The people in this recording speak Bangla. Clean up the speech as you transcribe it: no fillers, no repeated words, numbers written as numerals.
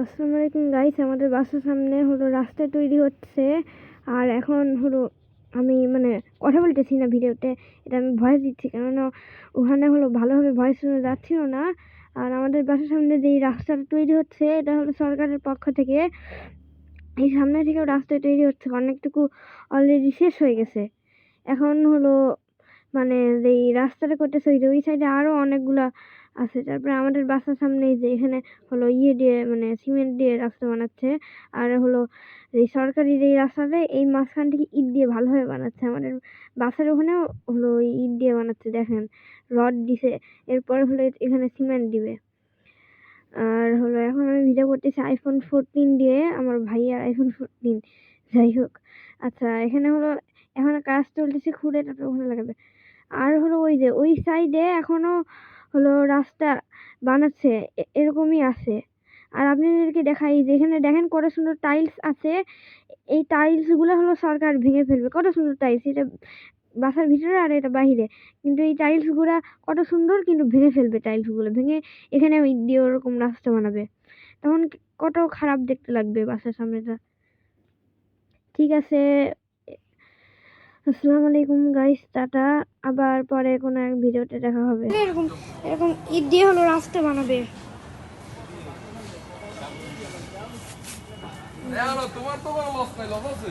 আসসালামু আলাইকুম গাইস, আমাদের বাসার সামনে হলো রাস্তা তৈরি হচ্ছে। আর এখন হলো আমি কথা বলতেছি না ভিডিওতে, এটা আমি ভয়েস দিচ্ছি, কেননা ওখানে হলো ভালোভাবে ভয়েস শোনা যাচ্ছিল না। আর আমাদের বাসার সামনে যেই রাস্তাটা তৈরি হচ্ছে এটা হলো সরকারের পক্ষ থেকে। এই সামনে থেকেও রাস্তা তৈরি হচ্ছে, অনেকটুকু অলরেডি শেষ হয়ে গেছে। এখন হলো যেই রাস্তাটা করতেছে ওই সাইডে আরও অনেকগুলা আছে। তারপরে আমাদের বাসার সামনে যে এখানে হলো দিয়ে সিমেন্ট দিয়ে রাস্তা বানাচ্ছে। আর হলো এই সরকারি যেই রাস্তাটা এই মাঝখান থেকে ইট দিয়ে ভালোভাবে বানাচ্ছে। আমাদের বাসার ওখানেও হলো ইট দিয়ে বানাচ্ছে, দেখেন রড দিছে, এরপর হলো এখানে সিমেন্ট দিবে। আর হলো এখন আমি ভিডিও করতেছি iPhone 14 দিয়ে, আমার ভাইয়ার iPhone 14। যাই হোক, আচ্ছা এখানে হলো এখন কাজ চলতেছে, খুঁড়ে তারপরে ওখানে লাগাবে। আর হলো ওই যে ওই সাইডে এখনো হলো রাস্তা বানাচ্ছে, এরকমই আছে। আর আপনাদেরকে দেখাই যে এখানে দেখেন কত সুন্দর টাইলস আছে। এই টাইলস গুলো হলো সরকার ভেঙে ফেলবে, কত সুন্দর টাইলস, এটা বাসার ভিতরে আর এটা বাহিরে। কিন্তু এই টাইলস গুলা কত সুন্দর, কিন্তু ভেঙে ফেলবে টাইলস গুলো, ভেঙে এখানে ওই দিয়ে ওরকম রাস্তা বানাবে। তখন কত খারাপ দেখতে লাগবে বাসার সামনেটা। ঠিক আছে, আসসালামু আলাইকুম গাইস, টাটা। আবার পরে কোনো এক ভিডিওতে দেখা হবে। এরকম এরকম ইট দিয়ে হলো রাস্তা বানাবে। তোমার তো লস নাই, লস আছে।